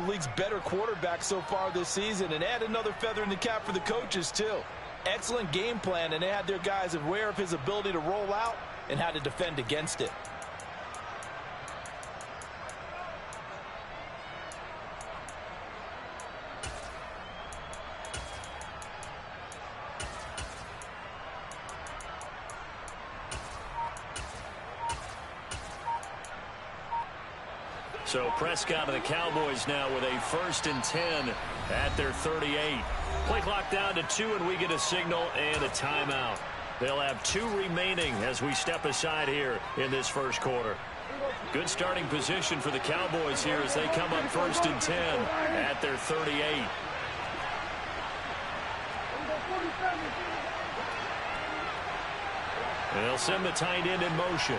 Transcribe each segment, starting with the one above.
league's better quarterbacks so far this season, and add another feather in the cap for the coaches, too. Excellent game plan, and they had their guys aware of his ability to roll out and how to defend against it. So Prescott and the Cowboys now with a 1st and 10 at their 38. Play clock down to 2, and we get a signal and a timeout. They'll have 2 remaining as we step aside here in this first quarter. Good starting position for the Cowboys here as they come up 1st and 10 at their 38. They'll send the tight end in motion.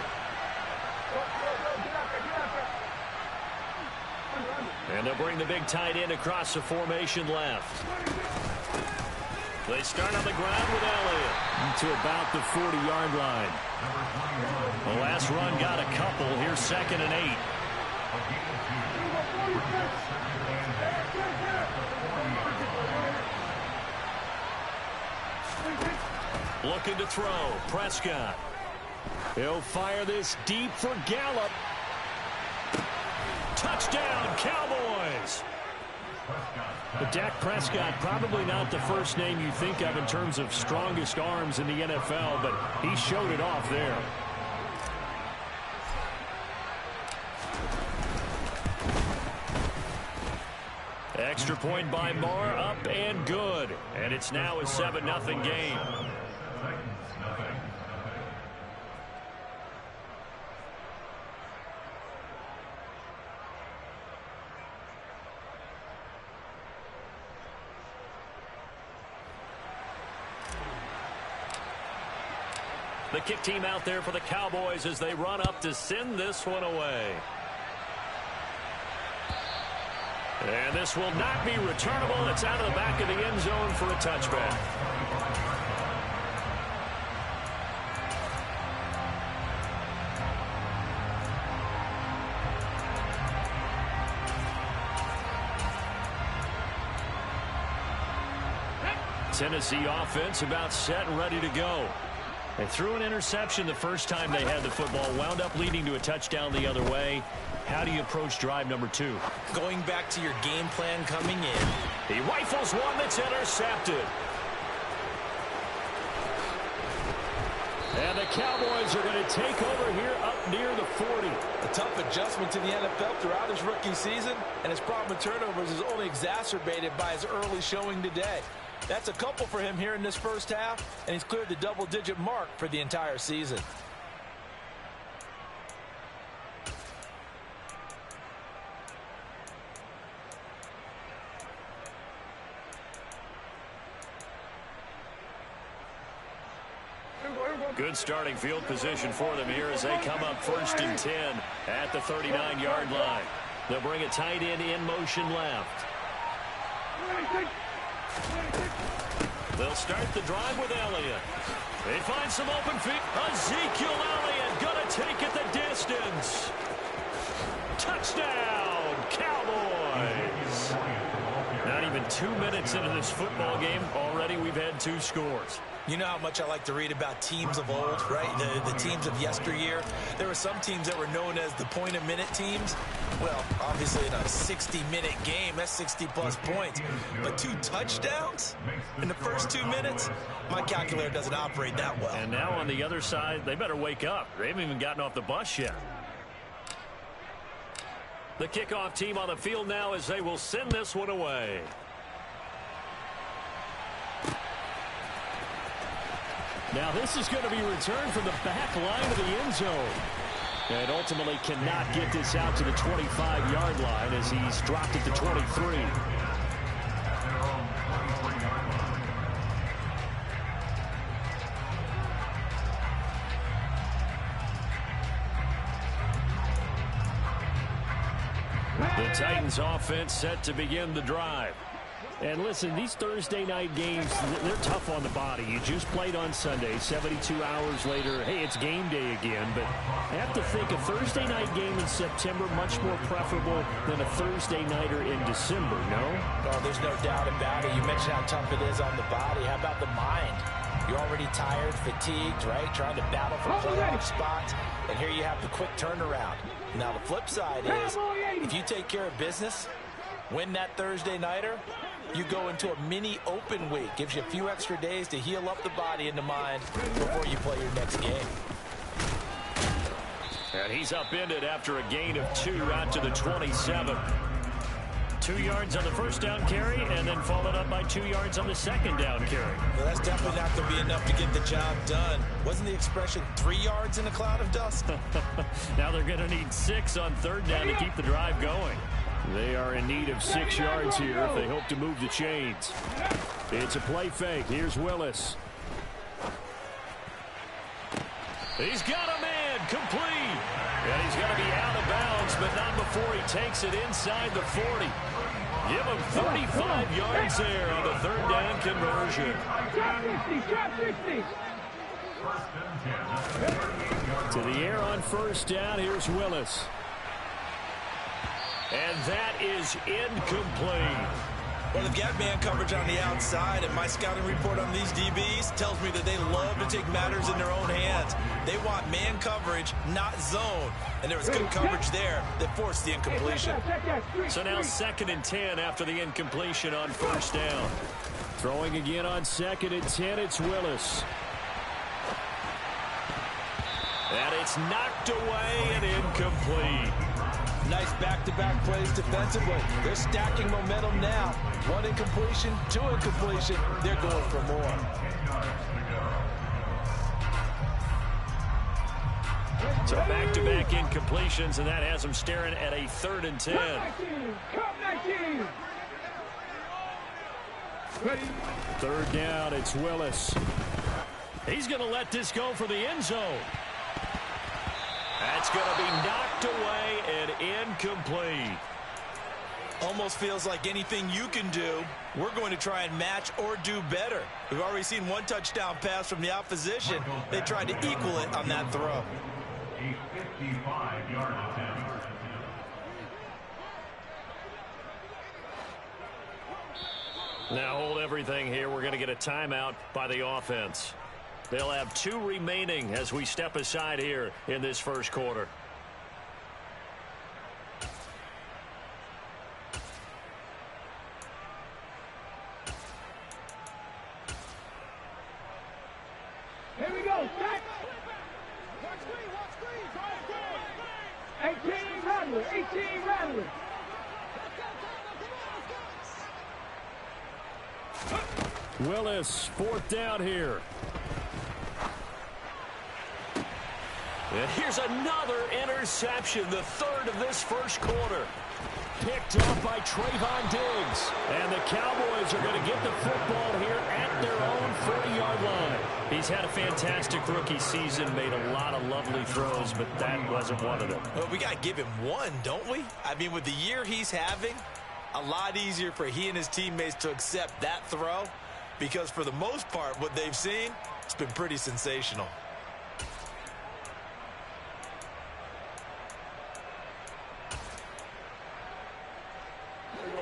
And they'll bring the big tight end across the formation left. They start on the ground with Elliott to about the 40-yard line. The last run got a couple. Here's 2nd and 8. Looking to throw. Prescott. He'll fire this deep for Gallup. Touchdown, Cowboys! But Dak Prescott, probably not the first name you think of in terms of strongest arms in the NFL, but he showed it off there. Extra point by Marr, up and good. And it's now a 7-0 game. The kick team out there for the Cowboys as they run up to send this one away. And this will not be returnable. It's out of the back of the end zone for a touchback. Tennessee offense about set and ready to go. They threw an interception the first time they had the football, wound up leading to a touchdown the other way. How do you approach drive number 2? Going back to your game plan coming in. He rifles one that's intercepted. And the Cowboys are going to take over here up near the 40. A tough adjustment to the NFL throughout his rookie season, and his problem with turnovers is only exacerbated by his early showing today. That's a couple for him here in this first half, and he's cleared the double-digit mark for the entire season. Good starting field position for them here as they come up 1st and 10 at the 39-yard line. They'll bring a tight end in motion left. They'll start the drive with Elliott. They find some open feet. Ezekiel Elliott gonna take it the distance. Touchdown, Cowboys! Not even 2 minutes into this football game, already we've had 2 scores. You know how much I like to read about teams of old, right? The teams of yesteryear. There were some teams that were known as the point-a-minute teams. Well, obviously in a 60-minute game, that's 60-plus points. But 2 touchdowns in the first 2 minutes? My calculator doesn't operate that well. And now on the other side, they better wake up. They haven't even gotten off the bus yet. The kickoff team on the field now as they will send this one away. Now this is going to be returned from the back line of the end zone. And ultimately cannot get this out to the 25-yard line as he's dropped it to 23. The Titans offense set to begin the drive. And listen, these Thursday night games, they're tough on the body. You just played on Sunday, 72 hours later, hey, it's game day again. But I have to think a Thursday night game in September much more preferable than a Thursday nighter in December, no? Oh, there's no doubt about it. You mentioned how tough it is on the body. How about the mind? You're already tired, fatigued, right? Trying to battle for playoff spots. And here you have the quick turnaround. Now, the flip side is, if you take care of business, win that Thursday nighter, you go into a mini open week. Gives you a few extra days to heal up the body and the mind before you play your next game. And he's upended after a gain of 2 out to the 27. 2 yards on the first down carry, and then followed up by 2 yards on the second down carry. Well, that's definitely not going to be enough to get the job done. Wasn't the expression 3 yards in a cloud of dust? Now they're going to need 6 on third down to keep the drive going. They are in need of 6 yards here if they hope to move the chains. It's a play fake. Here's Willis. He's got a man complete. And he's going to be out of bounds, but not before he takes it inside the 40. Give him 35 yards there on the third down conversion. To the air on first down. Here's Willis. And that is incomplete. Well, they've got man coverage on the outside, and my scouting report on these DBs tells me that they love to take matters in their own hands. They want man coverage, not zone. And there was good coverage there that forced the incompletion. So now 2nd and 10 after the incompletion on first down. Throwing again on 2nd and 10, it's Willis. And it's knocked away and incomplete. Nice back-to-back plays defensively. They're stacking momentum now. 1 incompletion, 2 incompletion. They're going for more. So back-to-back incompletions, and that has them staring at a 3rd and 10. Third down, it's Willis. He's going to let this go for the end zone. That's going to be knocked away and incomplete. Almost feels like anything you can do, we're going to try and match or do better. We've already seen 1 touchdown pass from the opposition. They tried to equal it on that throw. A 55-yard attempt. Now hold everything here. We're going to get a timeout by the offense. They'll have 2 remaining as we step aside here in this first quarter. Here we go, set. 18 Rattler, 18 Rattler. Willis, 4th down here. And here's another interception, the 3rd of this first quarter. Picked up by Trayvon Diggs. And the Cowboys are going to get the football here at their own 40-yard line. He's had a fantastic rookie season, made a lot of lovely throws, but that wasn't one of them. Well, we got to give him one, don't we? I mean, with the year he's having, a lot easier for he and his teammates to accept that throw, because for the most part, what they've seen, it's been pretty sensational.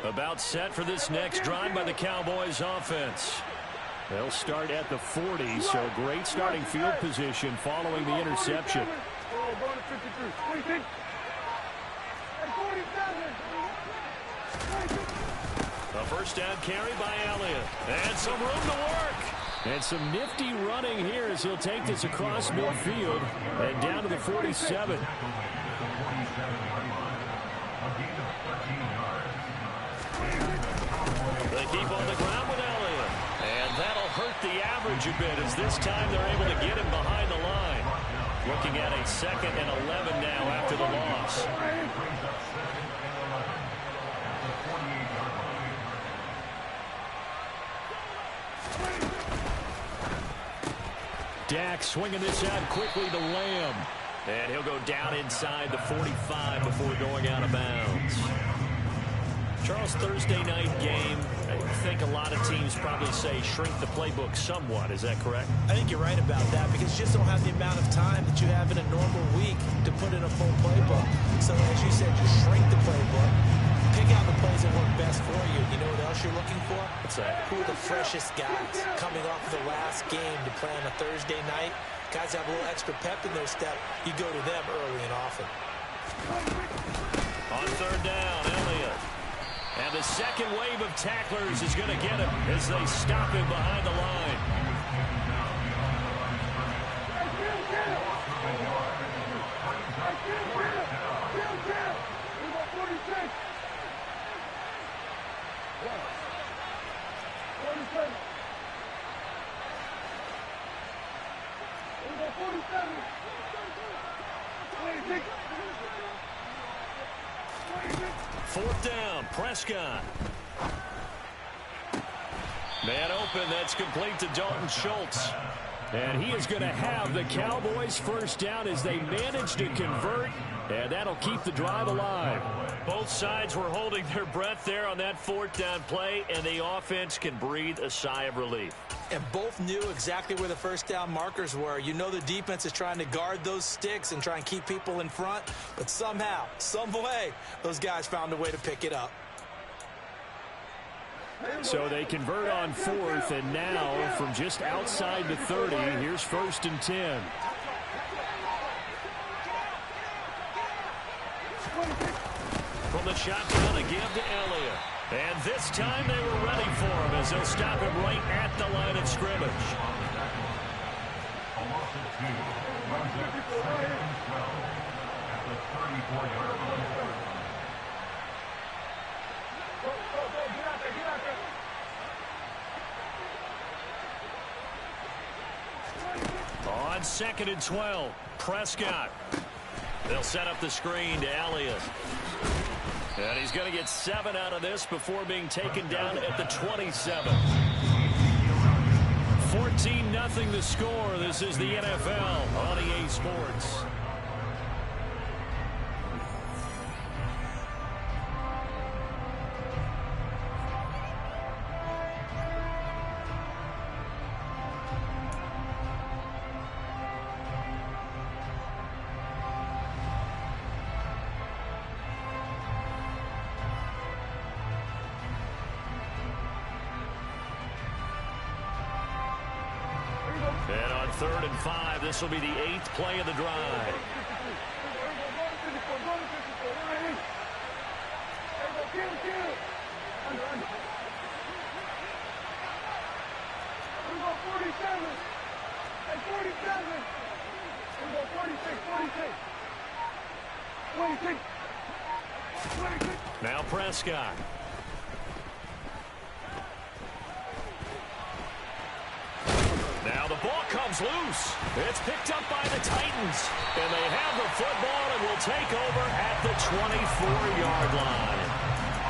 About set for this next drive by the Cowboys offense. They'll start at the 40, so great starting field position following the interception. A first down carry by Elliott. And some room to work. And some nifty running here as he'll take this across midfield and down to the 47. They keep on the ground with Elliott. And that'll hurt the average a bit as this time they're able to get him behind the line. Looking at a 2nd and 11 now after the loss. Dak swinging this out quickly to Lamb. And he'll go down inside the 45 before going out of bounds. Charles, Thursday night game, I think a lot of teams probably say shrink the playbook somewhat. Is that correct? I think you're right about that because you just don't have the amount of time that you have in a normal week to put in a full playbook. So as you said, you shrink the playbook, pick out the plays that work best for you. You know what else you're looking for? What's that? Who are the freshest guys coming off of the last game to play on a Thursday night? Guys have a little extra pep in their step. You go to them early and often. On third down, Elliott. And the second wave of tacklers is going to get him as they stop him behind the line. Fourth down, Prescott. Man open, that's complete to Dalton Schultz. And he is going to have the Cowboys first down as they manage to convert, and that'll keep the drive alive. Both sides were holding their breath there on that fourth down play, and the offense can breathe a sigh of relief. And both knew exactly where the first down markers were. You know the defense is trying to guard those sticks and try and keep people in front, but somehow, some way, those guys found a way to pick it up. So they convert on fourth, and now from just outside the 30, here's 1st and 10. From the shotgun, a give to Elliott. And this time they were ready for him as they'll stop him right at the line of scrimmage. Almost at 2. Runs it 2nd and 12 at the 34-yard line. On 2nd and 12, Prescott. They'll set up the screen to Elliott. And he's going to get 7 out of this before being taken down at the 27. 14-0 the score. This is the NFL on EA Sports. And on 3rd and 5, this will be the 8th play of the drive. Now Prescott. Now the ball comes loose. It's picked up by the Titans. And they have the football and will take over at the 24-yard line.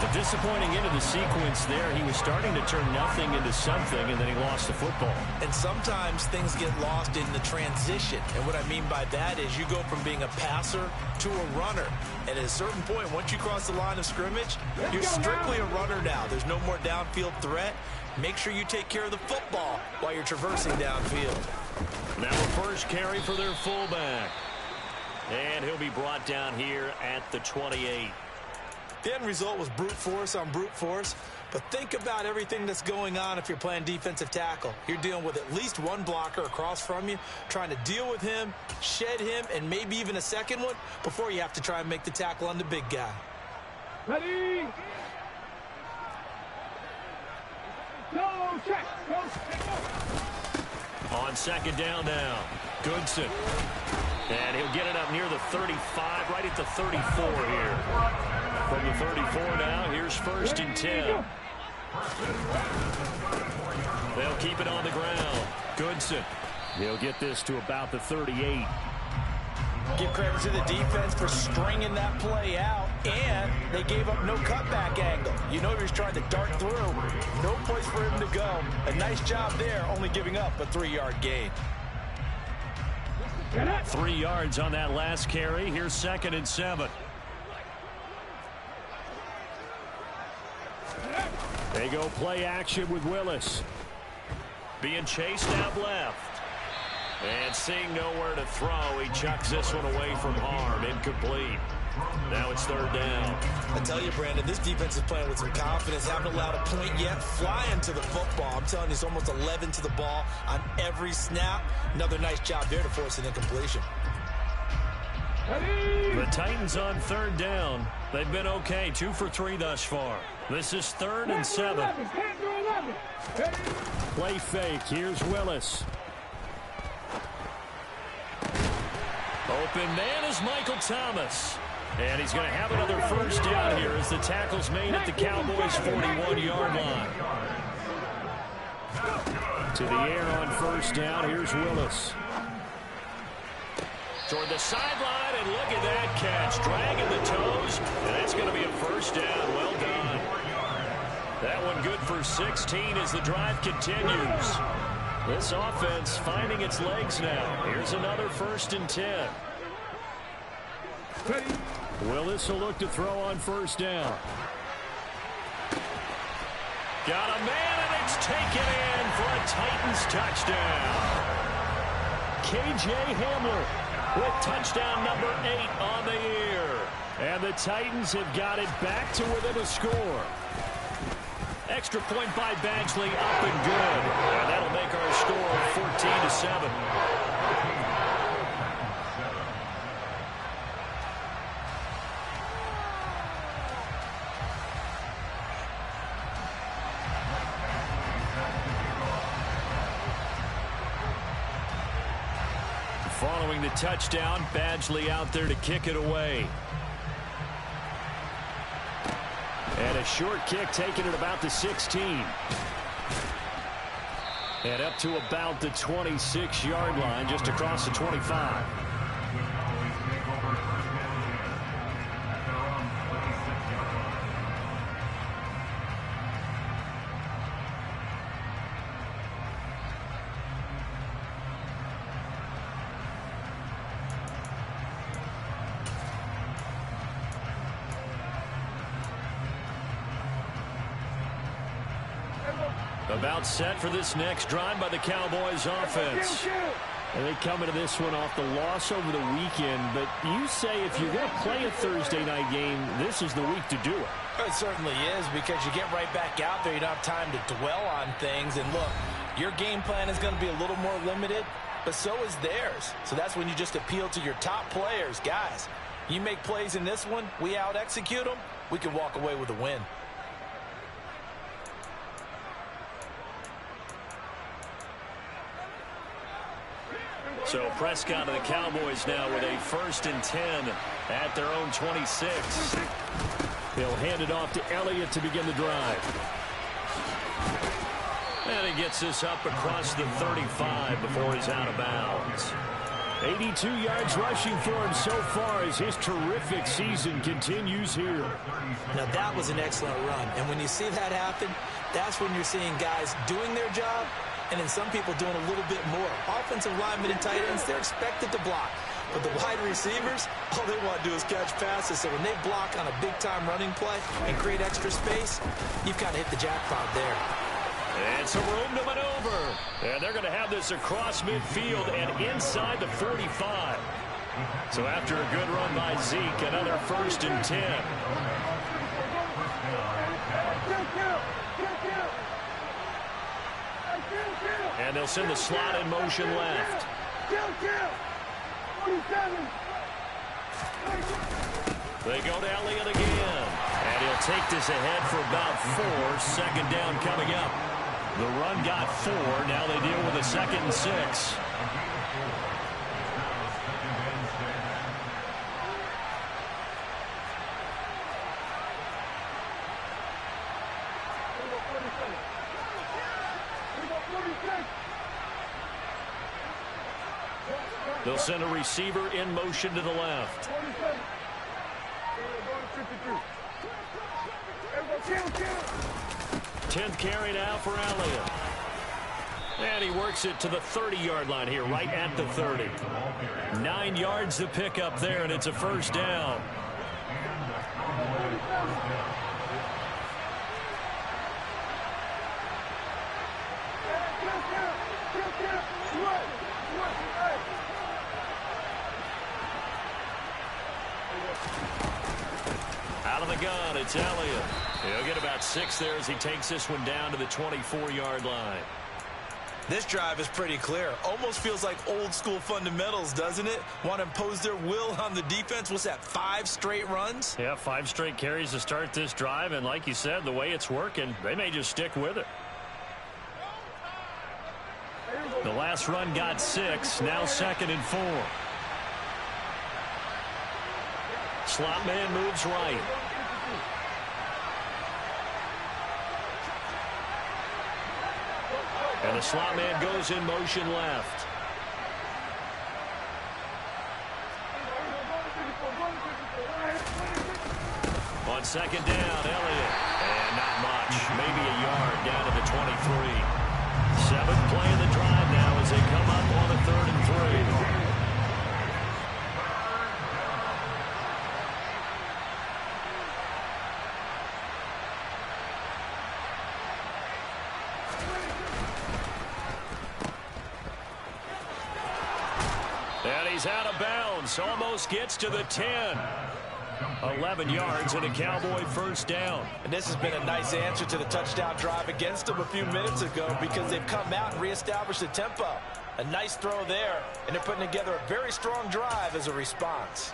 The disappointing end of the sequence there. He was starting to turn nothing into something, and then he lost the football. And sometimes things get lost in the transition. And what I mean by that is you go from being a passer to a runner. And at a certain point, once you cross the line of scrimmage, you're strictly a runner now. There's no more downfield threat. Make sure you take care of the football while you're traversing downfield. Now a first carry for their fullback. And he'll be brought down here at the 28. The end result was brute force on brute force. But think about everything that's going on if you're playing defensive tackle. You're dealing with at least one blocker across from you, trying to deal with him, shed him, and maybe even a second one before you have to try and make the tackle on the big guy. Ready? No, check. Go. On 2nd down now, Goodson. And he'll get it up near the 35, right at the 34 here. From the 34 now, here's 1st and 10. They'll keep it on the ground. Goodson. He'll get this to about the 38. Give credit to the defense for stringing that play out, and they gave up no cutback angle. You know he was trying to dart through. No place for him to go. A nice job there, only giving up a 3-yard gain. 3 yards on that last carry. Here's 2nd and 7. They go play action with Willis. Being chased out left. And seeing nowhere to throw, he chucks this one away from harm. Incomplete. Now it's third down. I tell you, Brandon, this defense is playing with some confidence. Haven't allowed a point yet. Flying to the football. I'm telling you, it's almost 11 to the ball on every snap. Another nice job there to force an incompletion. The Titans on third down. They've been okay, 2 for 3 thus far. This is 3rd and 7. Play fake. Here's Willis. Open man is Michael Thomas. And he's going to have another first down here as the tackle's made at the Cowboys' 41-yard line. To the air on first down. Here's Willis. Toward the sideline, and look at that catch. Dragging the toes, and that's going to be a first down. Well done. That one good for 16 as the drive continues. This offense finding its legs now. Here's another 1st and 10. Willis will look to throw on first down. Got a man, and it's taken in for a Titans touchdown. K.J. Hamler with touchdown number 8 on the year. And the Titans have got it back to within a score. Extra point by Badgley, up and good. And that'll make our score 14-7. Following the touchdown, Badgley out there to kick it away. And a short kick taken at about the 16. And up to about the 26-yard line, just across the 25. About set for this next drive by the Cowboys offense. And they come into this one off the loss over the weekend, but you say if you're going to play a Thursday night game, this is the week to do it. It certainly is, because you get right back out there. You don't have time to dwell on things. And look, your game plan is going to be a little more limited, but so is theirs. So that's when you just appeal to your top players. Guys, you make plays in this one, we out-execute them, we can walk away with a win. So Prescott and the Cowboys now with a 1st and 10 at their own 26. They'll hand it off to Elliott to begin the drive. And he gets this up across the 35 before he's out of bounds. 82 yards rushing for him so far as his terrific season continues here. Now that was an excellent run. And when you see that happen, that's when you're seeing guys doing their job, and then some people doing a little bit more. Offensive linemen and tight ends, they're expected to block. But the wide receivers, all they want to do is catch passes. So when they block on a big-time running play and create extra space, you've got to hit the jackpot there. And some room to maneuver. And they're going to have this across midfield and inside the 45. So after a good run by Zeke, another 1st and 10. And they'll send the slot in motion left. They go to Elliott again. And he'll take this ahead for about 4. 2nd down coming up. The run got 4. Now they deal with a 2nd and 6. They'll send a receiver in motion to the left. 10th carry now for Elliott. And he works it to the 30-yard line here, right at the 30. 9 yards to pick up there, and it's a 1st down. Out of the gun, it's Elliott. He'll get about 6 there as he takes this one down to the 24-yard line. This drive is pretty clear. Almost feels like old school fundamentals, doesn't it? Want to impose their will on the defense. What's that, 5 straight runs? Yeah, 5 straight carries to start this drive. And like you said, the way it's working, they may just stick with it. The last run got 6. Now 2nd and 4. Slot man moves right. And the slot man goes in motion left. On 2nd down, Elliott. And not much. Maybe a yard down to the 23. 7th play in the drive now as they come up on a 3rd and 3. And he's out of bounds. Almost gets to the 10. 11 yards and a Cowboy first down. And this has been a nice answer to the touchdown drive against them a few minutes ago because they've come out and reestablished the tempo. A nice throw there, and they're putting together a very strong drive as a response.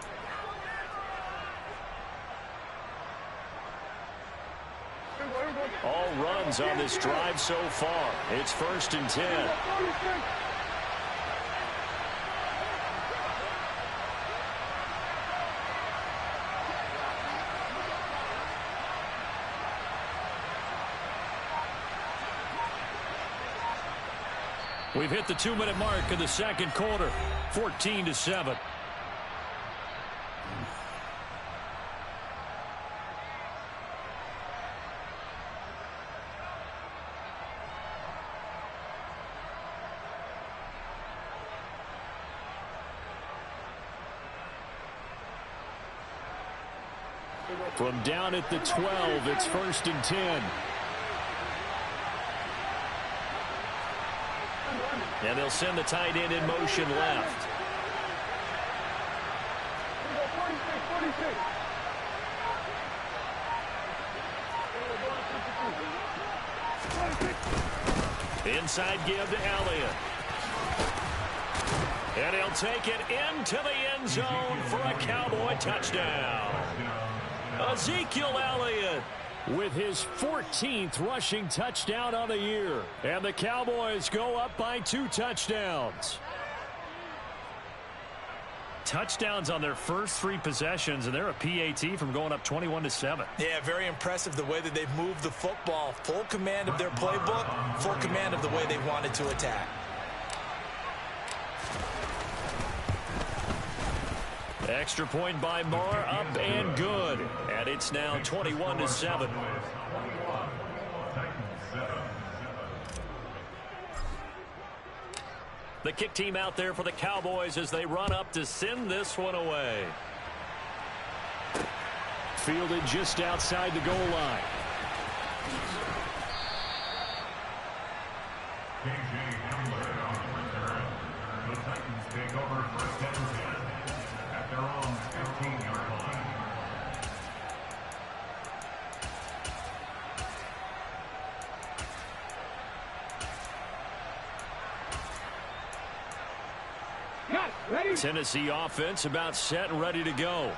All runs on this drive so far. It's 1st and 10. We've hit the 2-minute mark in the 2nd quarter. 14-7. From down at the 12, it's 1st and 10. And they'll send the tight end in motion left. Inside give to Elliott. And he'll take it into the end zone for a Cowboy touchdown. Ezekiel Elliott with his 14th rushing touchdown on the year. And the Cowboys go up by 2 touchdowns. Touchdowns on their first 3 possessions, and they're a PAT from going up 21-7. Yeah, very impressive the way that they've moved the football. Full command of their playbook, full command of the way they wanted to attack. Extra point by Moore, up and good. And it's now 21-7. The kick team out there for the Cowboys as they run up to send this one away. Fielded just outside the goal line. The Titans take over 1st and 10 at their own 15-yard line. Tennessee offense about set and ready to go.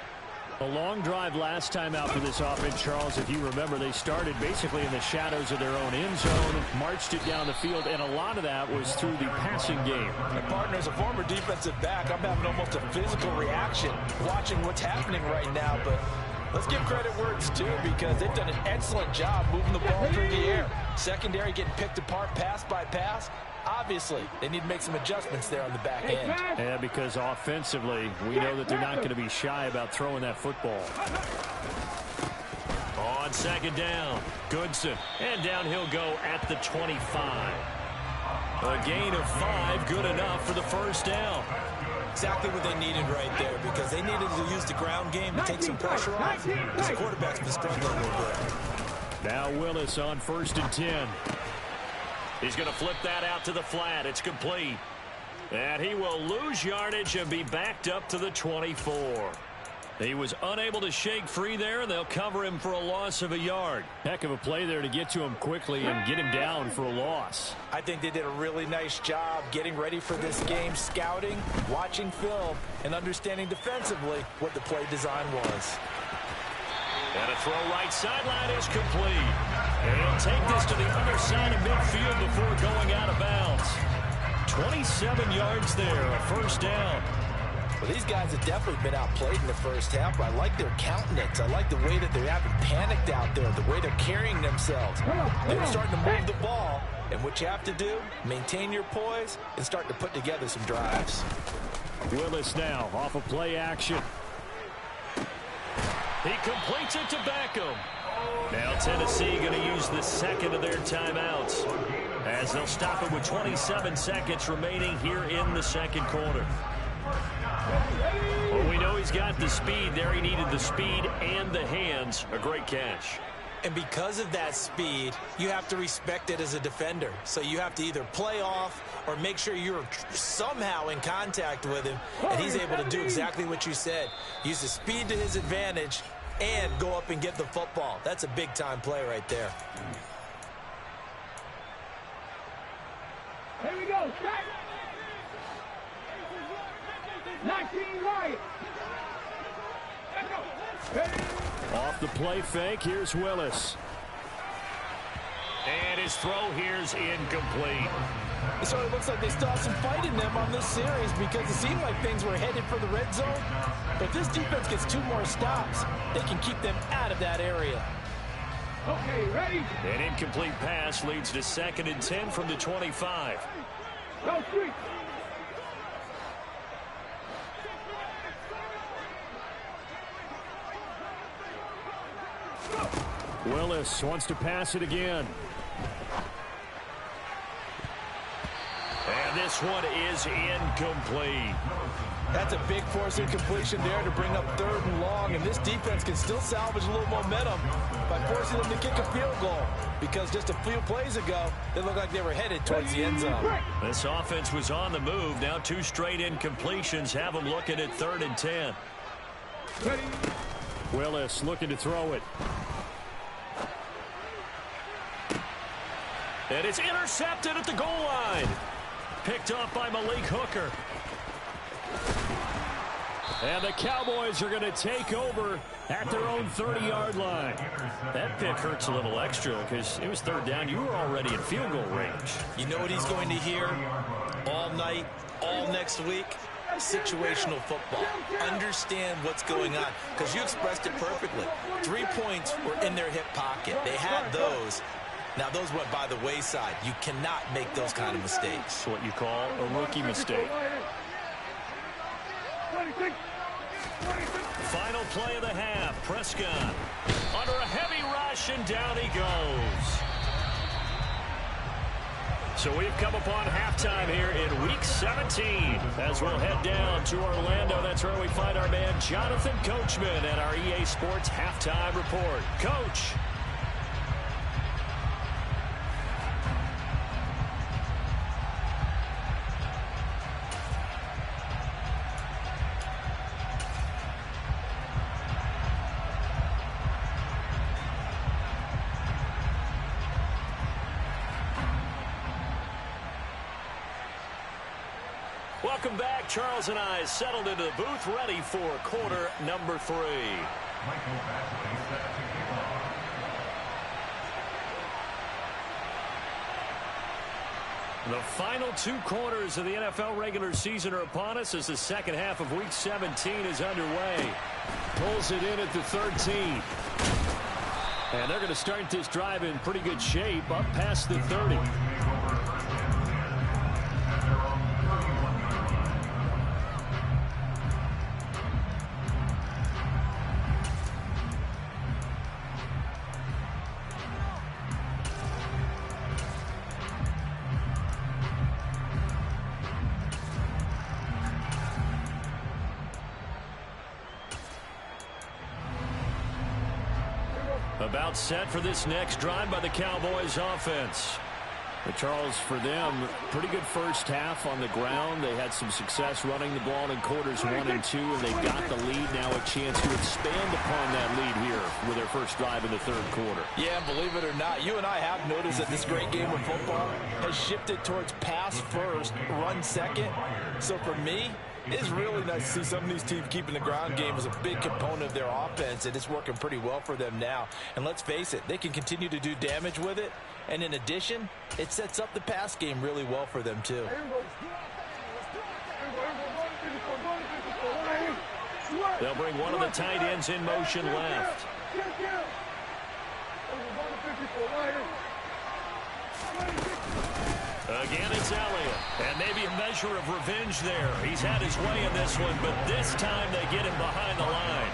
A long drive last time out for this offense, Charles. If you remember, they started basically in the shadows of their own end zone, marched it down the field, and a lot of that was through the passing game. My partner, as a former defensive back, I'm having almost a physical reaction watching what's happening right now, but let's give credit where it's due because they've done an excellent job moving the ball through the air. Secondary getting picked apart pass by pass. Obviously, they need to make some adjustments there on the back end. Yeah, because offensively, we know that they're not going to be shy about throwing that football. On 2nd down, Goodson. And down he'll go at the 25. A gain of 5, good enough for the first down. Exactly what they needed right there because they needed to use the ground game to take some pressure off because the quarterback's been struggling a little bit. Now Willis on 1st and 10. He's going to flip that out to the flat. It's complete. And he will lose yardage and be backed up to the 24. He was unable to shake free there, and they'll cover him for a loss of a yard. Heck of a play there to get to him quickly and get him down for a loss. I think they did a really nice job getting ready for this game, scouting, watching film, and understanding defensively what the play design was. And a throw right sideline is complete. And he'll take this to the other side of midfield before going out of bounds. 27 yards there, a first down. Well, these guys have definitely been outplayed in the first half, but I like their countenance. I like the way that they haven't panicked out there, the way they're carrying themselves. They're starting to move the ball, and what you have to do, maintain your poise and start to put together some drives. Willis now off of play action. He completes it to Beckham. Now Tennessee going to use the second of their timeouts as they'll stop it with 27 seconds remaining here in the second quarter. Well, we know he's got the speed there. He needed the speed and the hands. A great catch. And because of that speed, you have to respect it as a defender. So you have to either play off or make sure you're somehow in contact with him. And he's able to do exactly what you said. Use the speed to his advantage and go up and get the football. That's a big-time play right there. Here we go. Strike. 19 right. Off the play fake, here's Willis. And his throw here's incomplete. It sort of looks like they still have some fight in them on this series because it seemed like things were headed for the red zone. But if this defense gets 2 more stops, they can keep them out of that area. Okay, ready? An incomplete pass leads to 2nd and 10 from the 25. Go street. Willis wants to pass it again. And this one is incomplete. That's a big force incompletion there to bring up 3rd and long, and this defense can still salvage a little momentum by forcing them to kick a field goal because just a few plays ago, they looked like they were headed towards the end zone. This offense was on the move. Now 2 straight incompletions have them looking at 3rd and 10. Ready? Willis looking to throw it. And it's intercepted at the goal line. Picked off by Malik Hooker. And the Cowboys are going to take over at their own 30-yard line. That pick hurts a little extra because it was 3rd down. You were already in field goal range. You know what he's going to hear all night, all next week? Situational football. Understand what's going on because you expressed it perfectly. 3 points were in their hip pocket. They had those. Now, those went by the wayside. You cannot make those kind of mistakes. It's what you call a rookie mistake. 26. Final play of the half. Prescott under a heavy rush, and down he goes. So we've come upon halftime here in Week 17. As we'll head down to Orlando, that's where we find our man Jonathan Coachman at our EA Sports Halftime Report. Coach. Welcome back. Charles and I settled into the booth, ready for quarter number 3. The final 2 quarters of the NFL regular season are upon us as the second half of Week 17 is underway. Pulls it in at the 13. And they're going to start this drive in pretty good shape up past the 30. About set for this next drive by the Cowboys offense. But Charles, for them, pretty good first half on the ground. They had some success running the ball in quarters 1 and 2, and they got the lead. Now a chance to expand upon that lead here with their first drive in the third quarter. Yeah, believe it or not, you and I have noticed that this great game of football has shifted towards pass first, run second. So for me, it's really nice to see some of these teams keeping the ground game as a big component of their offense, and it's working pretty well for them now. And let's face it, they can continue to do damage with it. And in addition, it sets up the pass game really well for them, too. They'll bring one of the tight ends in motion left. Again, it's Elliott. And maybe a measure of revenge there. He's had his way in this one, but this time they get him behind the line.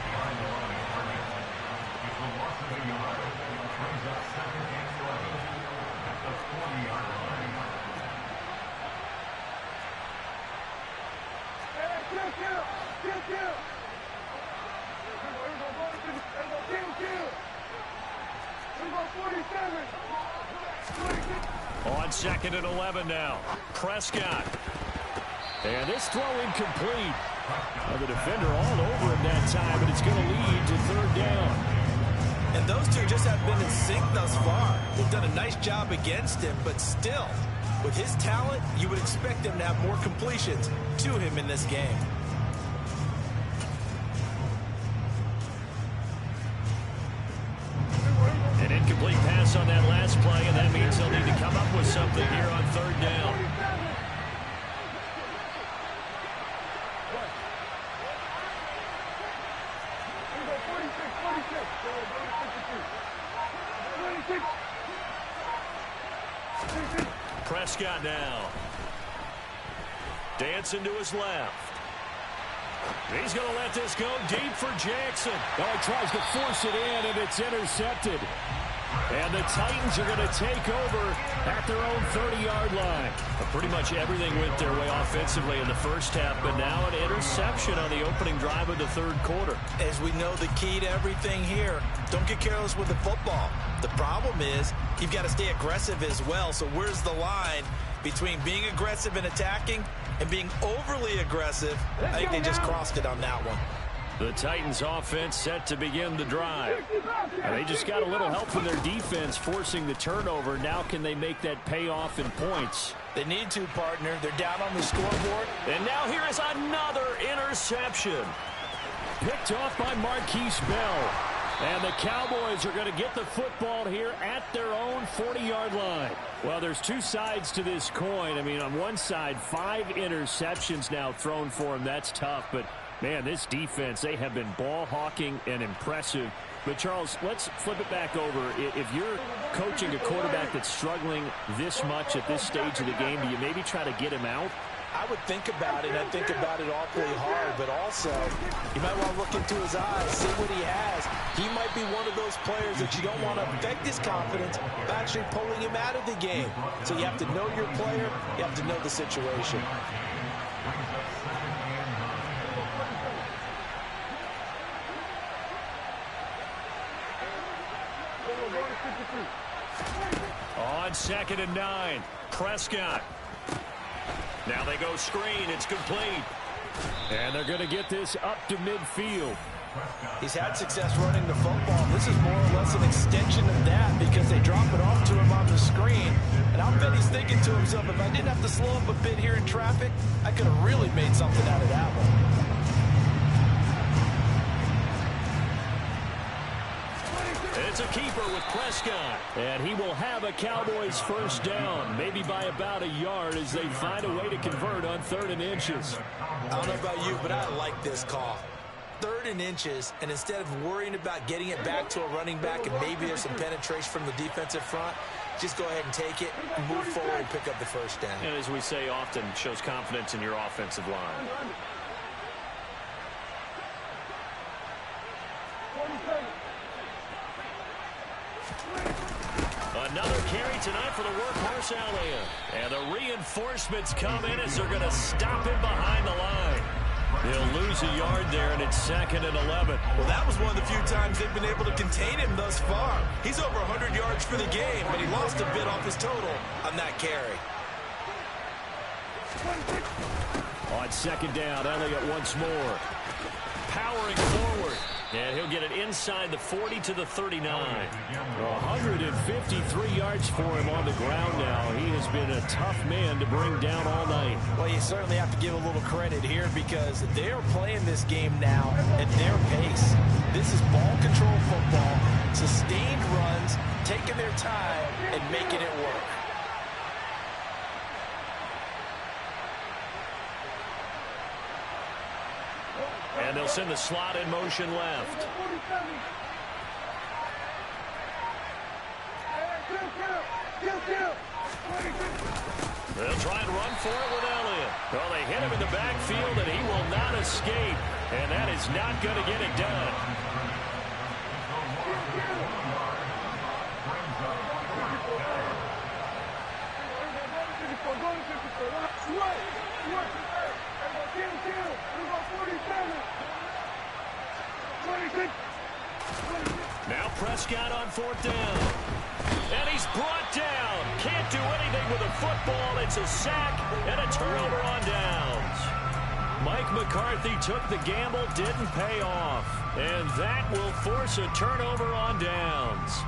On 2nd and 11 now. Prescott. And this throw incomplete. The defender all over him that time, and it's going to lead to 3rd down. And those two just have been in sync thus far. They've done a nice job against him, but still, with his talent, you would expect him to have more completions to him in this game. An incomplete pass on that last play, and that means they'll need to come up with something here on 3rd down. Prescott now. Dancing to his left. He's going to let this go deep for Jackson. Oh, he tries to force it in, and it's intercepted. And the Titans are going to take over at their own 30-yard line. But pretty much everything went their way offensively in the first half, but now an interception on the opening drive of the 3rd quarter. As we know, the key to everything here, don't get careless with the football. The problem is you've got to stay aggressive as well. So where's the line between being aggressive and attacking and being overly aggressive? I think they just crossed it on that one. The Titans offense set to begin the drive. And they just got a little help from their defense forcing the turnover. Now can they make that pay off in points? They need to, partner. They're down on the scoreboard. And now here is another interception. Picked off by Marquise Bell. And the Cowboys are going to get the football here at their own 40-yard line. Well, there's two sides to this coin. I mean, on one side, 5 interceptions now thrown for him. That's tough, but man, this defense, they have been ball hawking and impressive. But, Charles, let's flip it back over. If you're coaching a quarterback that's struggling this much at this stage of the game, do you maybe try to get him out? I would think about it, and I think about it awfully hard, but also you might want to look into his eyes, see what he has. He might be one of those players that you don't want to affect his confidence by actually pulling him out of the game. So you have to know your player, you have to know the situation. On 2nd and 9, Prescott. Now they go screen. It's complete. And they're going to get this up to midfield. He's had success running the football. This is more or less an extension of that because they drop it off to him on the screen. And I'll bet he's thinking to himself, if I didn't have to slow up a bit here in traffic, I could have really made something out of that one. It's a keeper with Prescott. And he will have a Cowboys first down, maybe by about a yard as they find a way to convert on 3rd and inches. I don't know about you, but I like this call. 3rd and inches, and instead of worrying about getting it back to a running back and maybe there's some penetration from the defensive front, just go ahead and take it, move forward, and pick up the first down. And as we say often, shows confidence in your offensive line. Another carry tonight for the workhorse Elliott. And the reinforcements come in as they're going to stop him behind the line. He'll lose a yard there, and it's 2nd and 11. Well, that was one of the few times they've been able to contain him thus far. He's over 100 yards for the game, but he lost a bit off his total on that carry. On 2nd down, Elliott once more. Powering forward. And he'll get it inside the 40 to the 39. 153 yards for him on the ground now. He has been a tough man to bring down all night. Well, you certainly have to give a little credit here because they're playing this game now at their pace. This is ball control football, sustained runs, taking their time and making it work. And they'll send the slot in motion left. They'll try and run for it with Elliott. Well, they hit him in the backfield, and he will not escape. And that is not going to get it done. Now Prescott on 4th down. And he's brought down. Can't do anything with a football. It's a sack and a turnover on downs. Mike McCarthy took the gamble, didn't pay off. And that will force a turnover on downs.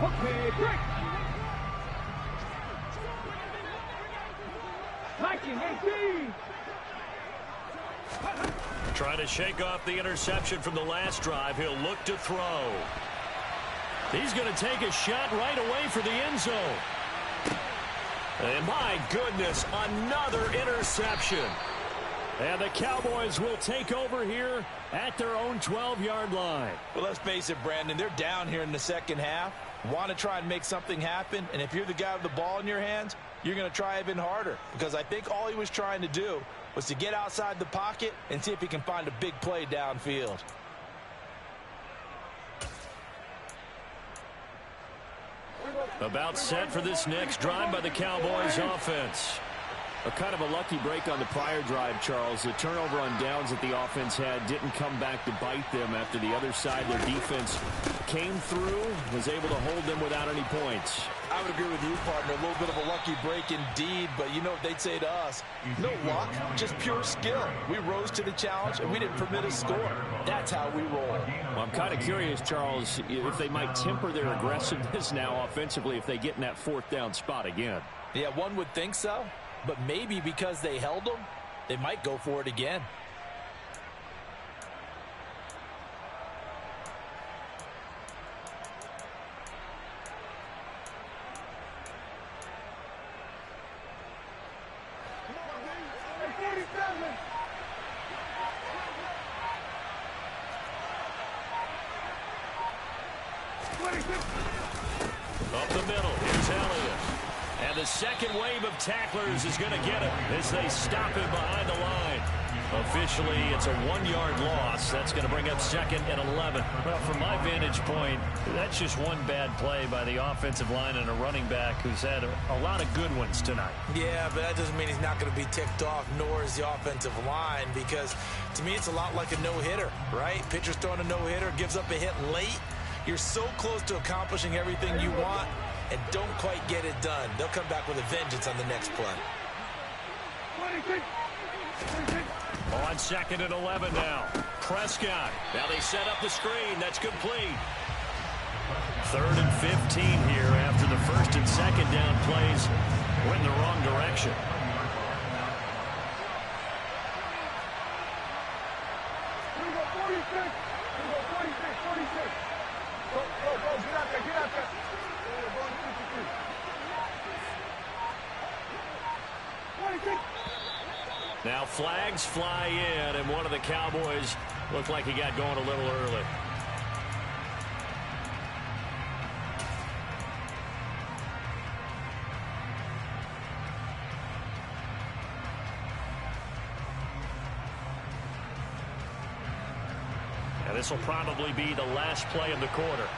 Okay, break. Liking 18. Trying to shake off the interception from the last drive. He'll look to throw. He's going to take a shot right away for the end zone. And my goodness, another interception. And the Cowboys will take over here at their own 12-yard line. Well, let's face it, Brandon, they're down here in the second half. Want to try and make something happen, and if you're the guy with the ball in your hands, you're going to try even harder because I think all he was trying to do was to get outside the pocket and see if he can find a big play downfield. About set for this next drive by the Cowboys offense. A kind of a lucky break on the prior drive, Charles. The turnover on downs that the offense had didn't come back to bite them after the other side. Their defense came through, was able to hold them without any points. I would agree with you, partner. A little bit of a lucky break indeed, but you know what they'd say to us? No luck, just pure skill. We rose to the challenge, and we didn't permit a score. That's how we roll. Well, I'm kind of curious, Charles, if they might temper their aggressiveness now offensively if they get in that 4th down spot again. Yeah, one would think so. But maybe because they held them, they might go for it again. Up the middle, here's Elliott. And the second wave of tacklers is going to get him as they stop him behind the line. Officially, it's a 1-yard loss. That's going to bring up 2nd and 11. Well, from my vantage point, that's just one bad play by the offensive line and a running back who's had a lot of good ones tonight. Yeah, but that doesn't mean he's not going to be ticked off, nor is the offensive line, because to me it's a lot like a no-hitter, right? Pitcher's throwing a no-hitter, gives up a hit late. You're so close to accomplishing everything you want and don't quite get it done. They'll come back with a vengeance on the next play. On 2nd and 11 now. Prescott. Now they set up the screen. That's complete. 3rd and 15 here after the 1st and 2nd down plays went in the wrong direction. Now flags fly in, and one of the Cowboys looked like he got going a little early. And this will probably be the last play of the quarter.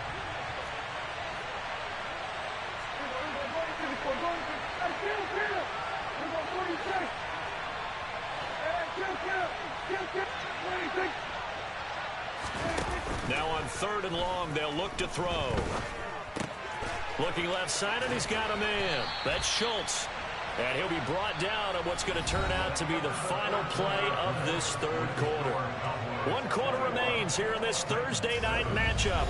Now on 3rd and long, they'll look to throw. Looking left side, and he's got a man. That's Schultz. And he'll be brought down on what's going to turn out to be the final play of this 3rd quarter. 1 quarter remains here in this Thursday night matchup.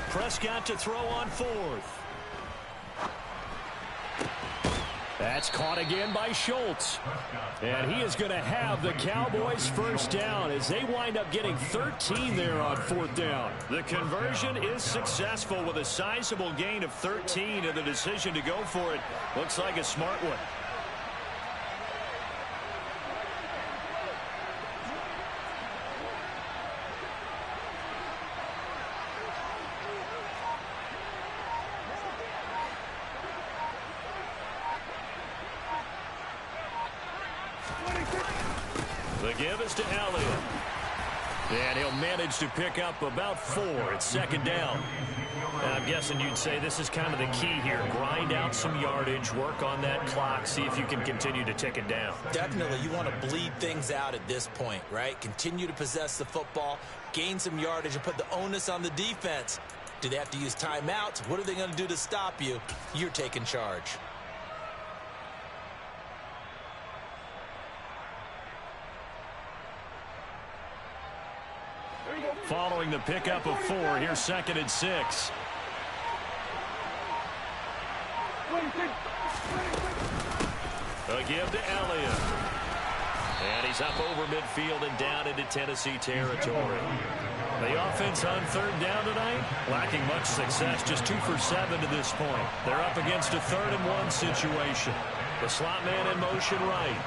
Prescott to throw on 4th. That's caught again by Schultz. And he is going to have the Cowboys first down as they wind up getting 13 there on 4th down. The conversion is successful with a sizable gain of 13, and the decision to go for it looks like a smart one. The give is to Elliott. And he'll manage to pick up about 4 at 2nd down. And I'm guessing you'd say this is kind of the key here. Grind out some yardage, work on that clock, see if you can continue to tick it down. Definitely, you want to bleed things out at this point, right? Continue to possess the football, gain some yardage, and put the onus on the defense. Do they have to use timeouts? What are they going to do to stop you? You're taking charge. Following the pickup of 4, here's 2nd and 6. A give to Elliott. And he's up over midfield and down into Tennessee territory. The offense on 3rd down tonight, lacking much success, just 2 for 7 to this point. They're up against a 3rd and 1 situation. The slot man in motion right.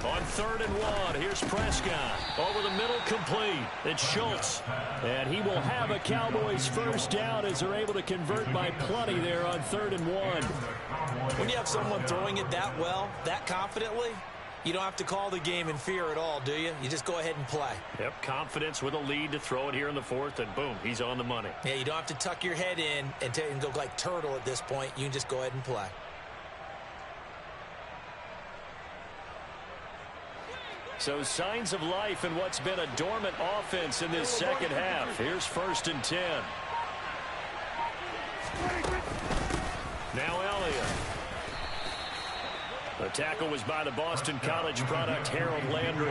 On 3rd and 1, here's Prescott. Over the middle, complete. It's Schultz. And he will have a Cowboys first down as they're able to convert by plenty there on 3rd and 1. When you have someone throwing it that well, that confidently, you don't have to call the game in fear at all, do you? You just go ahead and play. Yep, confidence with a lead to throw it here in the 4th, and boom, he's on the money. Yeah, you don't have to tuck your head in and go like turtle at this point. You can just go ahead and play. So signs of life in what's been a dormant offense in this 2nd half. Here's 1st and 10. Now Elliott. The tackle was by the Boston College product, Harold Landry.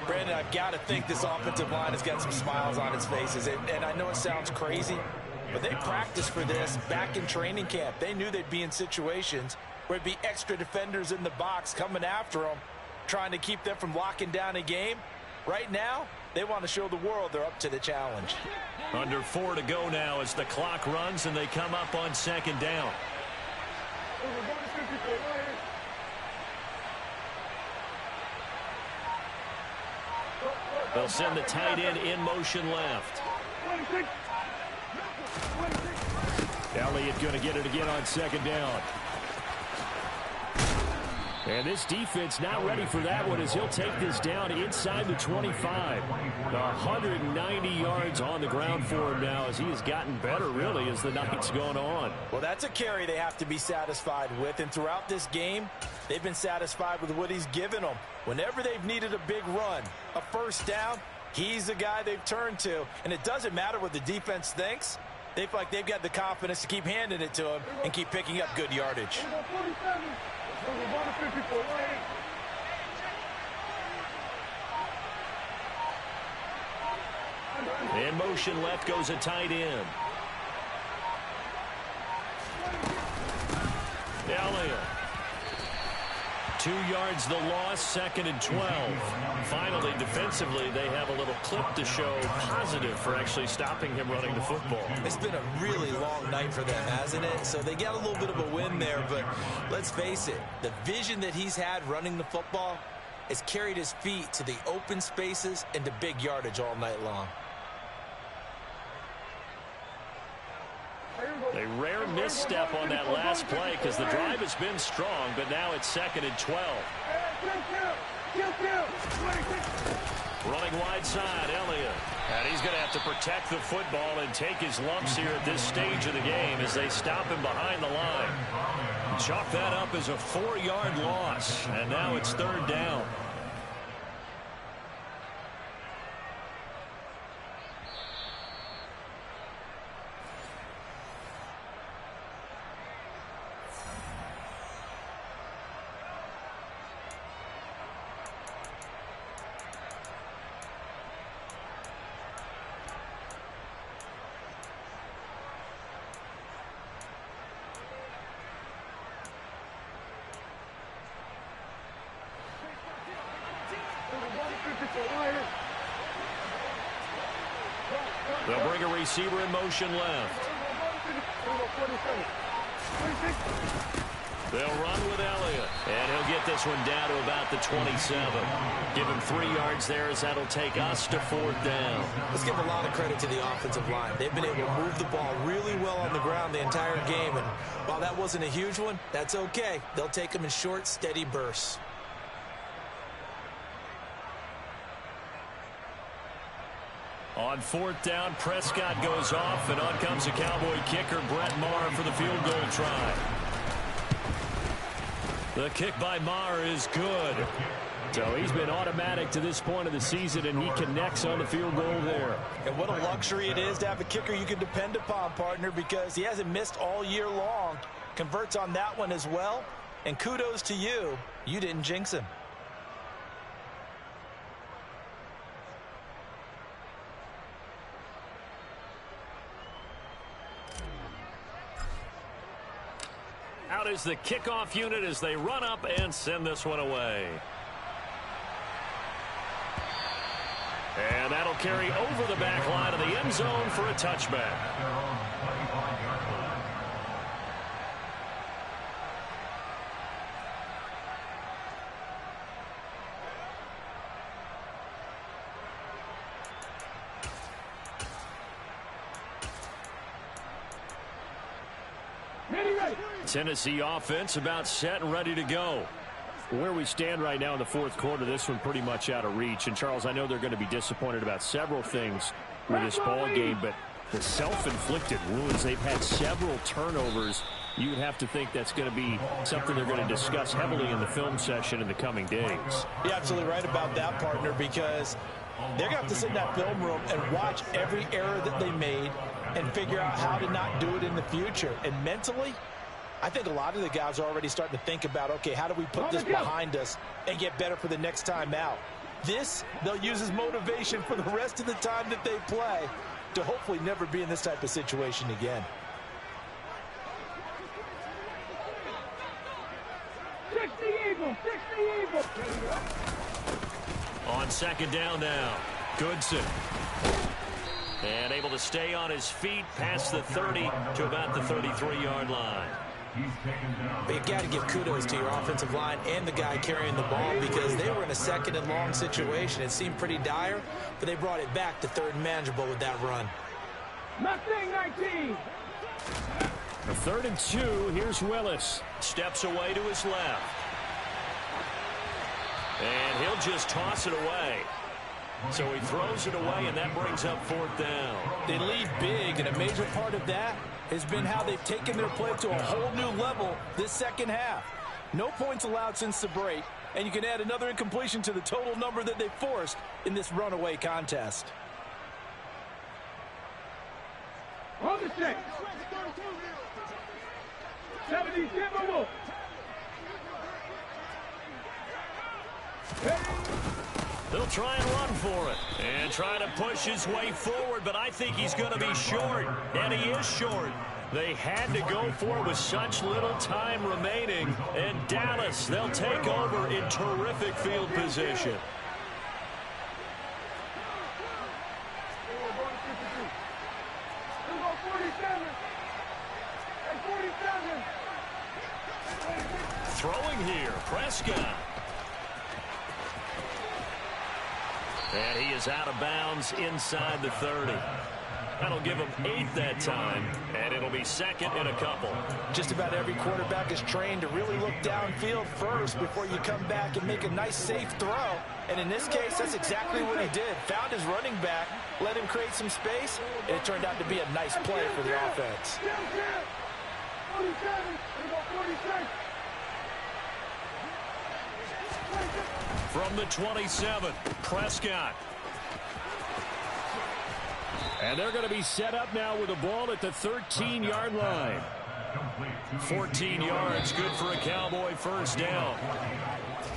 Brandon, I've got to think this offensive line has got some smiles on its faces. And I know it sounds crazy, but they practiced for this back in training camp. They knew they'd be in situations where it'd be extra defenders in the box coming after them, trying to keep them from locking down a game. Right now, they want to show the world they're up to the challenge. Under 4 to go now as the clock runs and they come up on 2nd down. They'll send the tight end in motion left. Elliott going to get it again on 2nd down. And this defense not ready for that one as he'll take this down inside the 25. 190 yards on the ground for him now as he has gotten better, really, as the night's gone on. Well, that's a carry they have to be satisfied with. And throughout this game, they've been satisfied with what he's given them. Whenever they've needed a big run, a first down, he's the guy they've turned to. And it doesn't matter what the defense thinks. They feel like they've got the confidence to keep handing it to him and keep picking up good yardage. In motion left goes a tight end. Elliott. 2 yards the loss, 2nd and 12. Finally, defensively, they have a little clip to show positive for actually stopping him running the football. It's been a really long night for them, hasn't it? So they got a little bit of a win there, but let's face it, the vision that he's had running the football has carried his feet to the open spaces and to big yardage all night long. A rare misstep on that last play because the drive has been strong, but now it's 2nd and 12. Running wide side, Elliott. And he's going to have to protect the football and take his lumps here at this stage of the game as they stop him behind the line. Chalk that up as a 4-yard loss, and now it's 3rd down. They'll bring a receiver in motion left. They'll run with Elliott, and he'll get this one down to about the 27. Give him 3 yards there as that'll take us to 4th down. Let's give a lot of credit to the offensive line. They've been able to move the ball really well on the ground the entire game, and while that wasn't a huge one, that's okay. They'll take them in short, steady bursts. On 4th down, Prescott goes off, and on comes the Cowboy kicker, Brett Maher, for the field goal try. The kick by Maher is good. So he's been automatic to this point of the season, and he connects on the field goal there. And what a luxury it is to have a kicker you can depend upon, partner, because he hasn't missed all year long. Converts on that one as well. And kudos to you. You didn't jinx him. Out is the kickoff unit as they run up and send this one away. And that'll carry over the back line of the end zone for a touchback. Tennessee offense about set and ready to go. Where we stand right now in the 4th quarter, this one pretty much out of reach. And, Charles, I know they're going to be disappointed about several things with this ball game, but the self-inflicted wounds, they've had several turnovers. You would have to think that's going to be something they're going to discuss heavily in the film session in the coming days. You're absolutely right about that, partner, because they're going to have to sit in that film room and watch every error that they made and figure out how to not do it in the future. And mentally, I think a lot of the guys are already starting to think about, okay, how do we put this behind us and get better for the next time out? This, they'll use as motivation for the rest of the time that they play to hopefully never be in this type of situation again. 60 Eagles, 60 Eagles. On 2nd down now, Goodson. And able to stay on his feet past the 30 to about the 33-yard line. But you got to give kudos to your offensive line and the guy carrying the ball because they were in a 2nd and long situation. It seemed pretty dire, but they brought it back to 3rd and manageable with that run. Mustang 19. A 3rd and 2. Here's Willis. Steps away to his left. And he'll just toss it away. So he throws it away, and that brings up 4th down. They lead big, and a major part of that has been how they've taken their play to a whole new level this second half. No points allowed since the break, and you can add another incompletion to the total number that they forced in this runaway contest. On the check. 70 Timberwolves. They'll try and run for it and try to push his way forward, but I think he's going to be short, and he is short. They had to go for it with such little time remaining, and Dallas, they'll take over in terrific field position. Throwing here, Prescott. And he is out of bounds inside the 30. That'll give him 8 that time, and it'll be 2nd in a couple. Just about every quarterback is trained to really look downfield first before you come back and make a nice, safe throw. And in this case, that's exactly what he did. Found his running back, let him create some space, and it turned out to be a nice play for the offense. From the 27, Prescott. And they're going to be set up now with the ball at the 13-yard line. 14 yards, good for a Cowboy first down.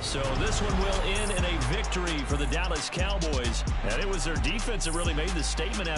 So this one will end in a victory for the Dallas Cowboys. And it was their defense that really made the statement after